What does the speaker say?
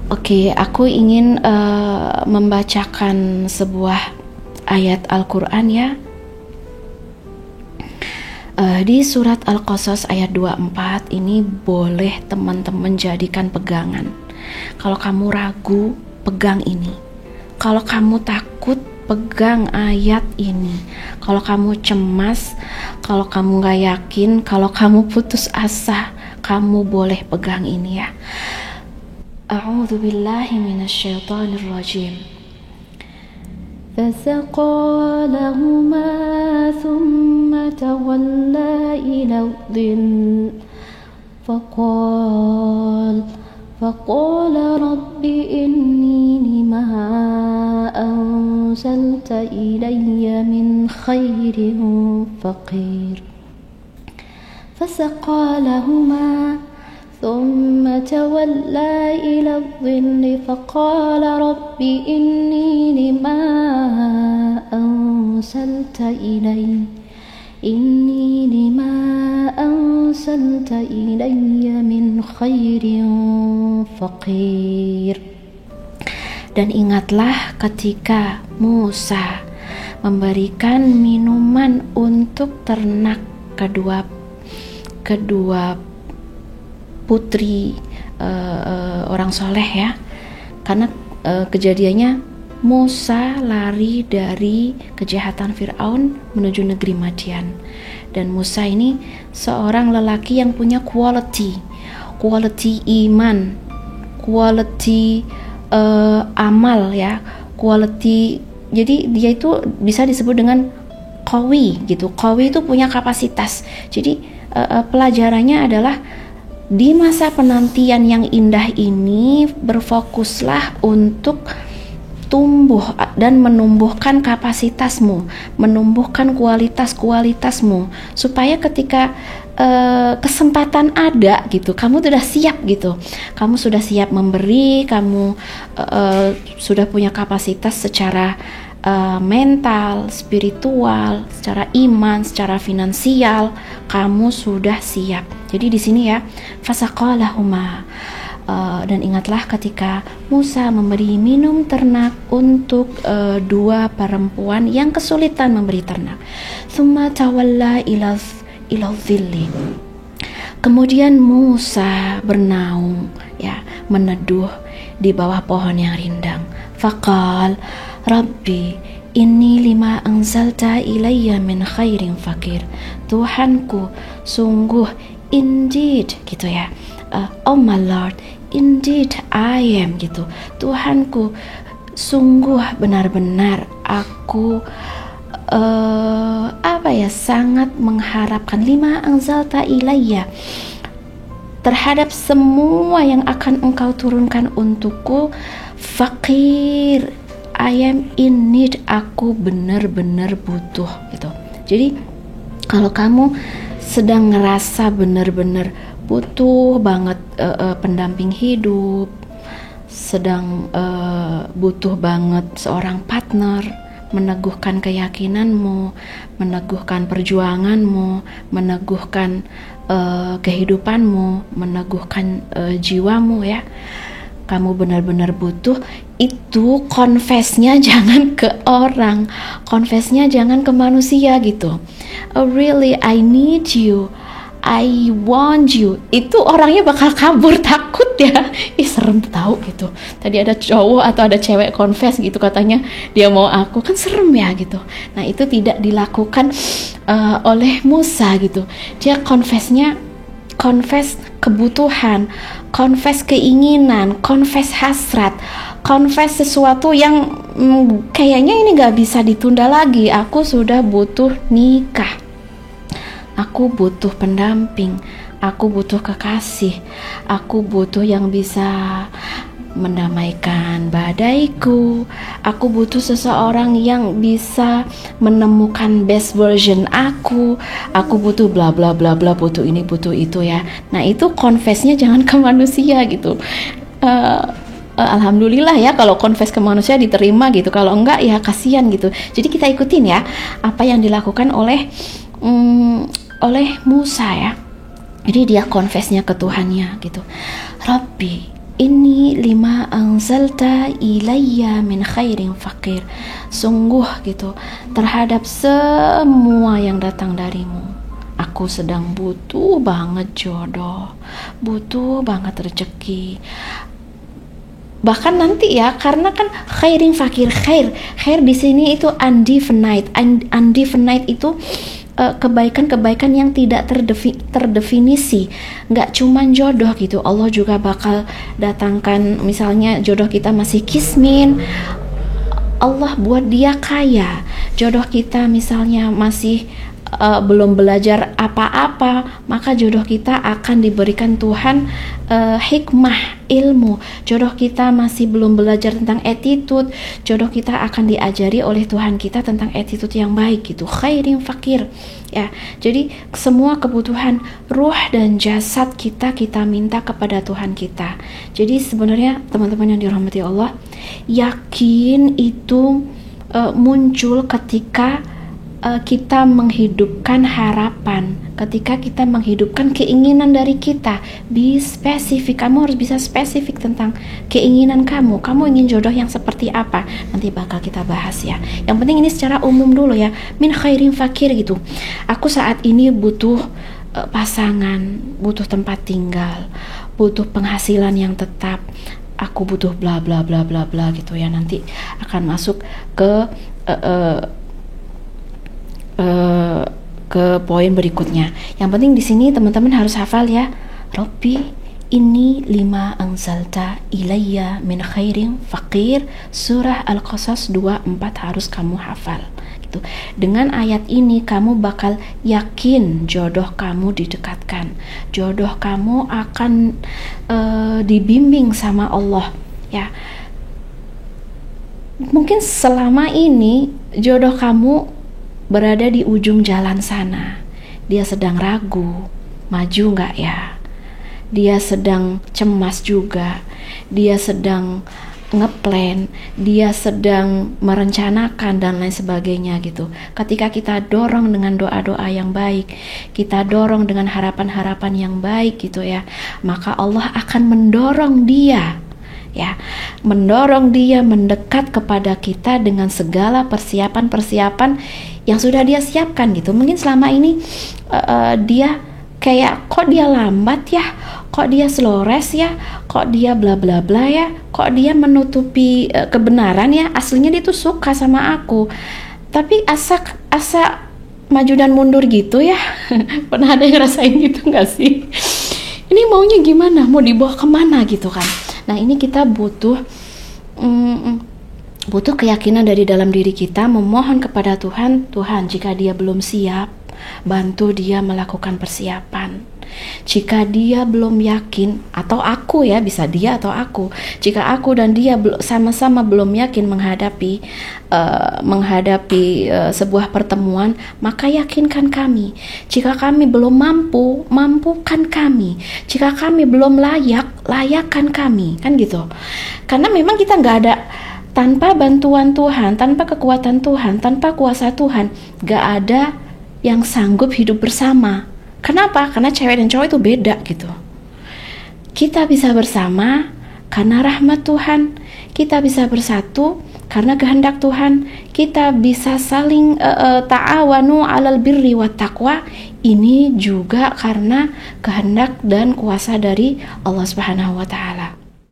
Oke, aku ingin membacakan sebuah ayat Al-Quran ya. Di surat Al-Qasas ayat 24 ini boleh teman-teman jadikan pegangan. Kalau kamu ragu, pegang ini. Kalau kamu takut, pegang ayat ini. Kalau kamu cemas, kalau kamu gak yakin, kalau kamu putus asa, kamu boleh pegang ini ya. A'udzu billahi minasyaitonir rajim. فسقى لهما ثم تولى إلى الظل فقال رب إني لما أنزلت إلي من خير فقير فسقى لهما ثم تولى إلى الظل فقال رب إني لما أنزلت إلي من خير فقير. Dan ingatlah ketika Musa memberikan minuman untuk ternak kedua putri orang soleh ya, karena kejadiannya Musa lari dari kejahatan Fir'aun menuju negeri Madian, dan Musa ini seorang lelaki yang punya quality iman, quality amal ya, quality, jadi dia itu bisa disebut dengan qawi gitu. Qawi itu punya kapasitas. Jadi pelajarannya adalah di masa penantian yang indah ini, berfokuslah untuk tumbuh dan menumbuhkan kapasitasmu, menumbuhkan kualitasmu, supaya ketika kesempatan ada gitu, kamu sudah siap gitu, kamu sudah siap memberi, kamu sudah punya kapasitas secara mental, spiritual, secara iman, secara finansial, kamu sudah siap. Jadi di sini ya, fasaqalahuma, dan ingatlah ketika Musa memberi minum ternak untuk dua perempuan yang kesulitan memberi ternak. Tsumma tawalla ila dhilli. Kemudian Musa bernaung ya, meneduh di bawah pohon yang rindang. Faqal Rabbi inni lima anzalta ilayya min khairin fakir. Tuhanku, sungguh, indeed gitu ya, oh my Lord, indeed I am gitu. Tuhanku, sungguh benar-benar aku sangat mengharapkan lima anzalta ilayya, terhadap semua yang akan engkau turunkan untukku. Fakir, I am in need, aku benar-benar butuh gitu. Jadi kalau kamu sedang ngerasa benar-benar butuh banget pendamping hidup, sedang butuh banget seorang partner, meneguhkan keyakinanmu, meneguhkan perjuanganmu, meneguhkan kehidupanmu, meneguhkan jiwamu ya, kamu benar-benar butuh, itu confess-nya jangan ke orang, confess-nya jangan ke manusia gitu. Oh really, I need you, I want you. Itu orangnya bakal kabur, takut ya. Ih serem tahu gitu. Tadi ada cowok atau ada cewek confess gitu, katanya dia mau aku, kan serem ya gitu. Nah itu tidak dilakukan oleh Musa gitu. Dia confess kebutuhan, confess keinginan, confess hasrat, confess sesuatu yang kayaknya ini gak bisa ditunda lagi. Aku sudah butuh nikah, aku butuh pendamping, aku butuh kekasih, aku butuh yang bisa mendamaikan badaiku, aku butuh seseorang yang bisa menemukan best version aku butuh bla bla bla bla, butuh ini butuh itu ya. Nah itu confess-nya jangan ke manusia gitu. Alhamdulillah ya kalau confess ke manusia diterima gitu, kalau enggak ya kasihan gitu. Jadi kita ikutin ya apa yang dilakukan oleh Musa ya. Jadi dia confess-nya ke Tuhannya gitu. Rabbi, Ini lima anzalta ilayya min khairin faqir. Sungguh gitu, terhadap semua yang datang darimu, aku sedang butuh banget jodoh, butuh banget rezeki. Bahkan nanti ya, karena kan khairin fakir, khair di sini itu undefinite. Undefinite itu kebaikan-kebaikan yang tidak terdefinisi. Nggak cuman jodoh gitu, Allah juga bakal datangkan, misalnya jodoh kita masih kismin, Allah buat dia kaya. Jodoh kita misalnya masih belum belajar apa-apa, maka jodoh kita akan diberikan Tuhan hikmah, ilmu. Jodoh kita masih belum belajar tentang attitude, jodoh kita akan diajari oleh Tuhan kita tentang attitude yang baik gitu. Khairin fakir ya. Jadi semua kebutuhan ruh dan jasad kita minta kepada Tuhan kita. Jadi sebenarnya teman-teman yang dirahmati Allah, yakin itu muncul ketika kita menghidupkan harapan, ketika kita menghidupkan keinginan dari kita. Be spesifik, kamu harus bisa spesifik tentang keinginan kamu ingin jodoh yang seperti apa, nanti bakal kita bahas ya. Yang penting ini secara umum dulu ya, min khairin fakir gitu. Aku saat ini butuh pasangan, butuh tempat tinggal, butuh penghasilan yang tetap, aku butuh bla bla bla bla bla gitu ya. Nanti akan masuk ke poin berikutnya. Yang penting di sini teman-teman harus hafal ya. Rabbi ini lima anzalta ilayya min khairin faqir, surah Al-Qasas 24 harus kamu hafal gitu. Dengan ayat ini kamu bakal yakin jodoh kamu didekatkan, jodoh kamu akan dibimbing sama Allah ya. Mungkin selama ini jodoh kamu berada di ujung jalan sana, dia sedang ragu, maju nggak ya? Dia sedang cemas juga, dia sedang ngeplan, dia sedang merencanakan dan lain sebagainya gitu. Ketika kita dorong dengan doa-doa yang baik, kita dorong dengan harapan-harapan yang baik gitu ya, maka Allah akan mendorong dia ya, mendorong dia mendekat kepada kita dengan segala persiapan-persiapan yang sudah dia siapkan gitu. Mungkin selama ini dia kayak, kok dia lambat ya, kok dia slow rest ya, kok dia bla bla bla ya, kok dia menutupi kebenaran ya. Aslinya dia tuh suka sama aku, tapi asa maju dan mundur gitu ya. Pernah ada yang rasain gitu nggak sih? Ini maunya gimana, mau dibawa kemana gitu kan. Nah ini kita butuh keyakinan dari dalam diri kita, memohon kepada Tuhan, jika dia belum siap, bantu dia melakukan persiapan. Jika dia belum yakin, atau aku ya, bisa dia atau aku, jika aku dan dia sama-sama belum yakin menghadapi sebuah pertemuan, maka yakinkan kami. Jika kami belum mampu, mampukan kami. Jika kami belum layak, layakkan kami, kan gitu. Karena memang kita nggak ada, tanpa bantuan Tuhan, tanpa kekuatan Tuhan, tanpa kuasa Tuhan, gak ada yang sanggup hidup bersama. Kenapa? Karena cewek dan cowok itu beda gitu. Kita bisa bersama karena rahmat Tuhan, kita bisa bersatu karena kehendak Tuhan, kita bisa saling ta'awanu 'alal birri wat taqwa, ini juga karena kehendak dan kuasa dari Allah Subhanahu wa taala.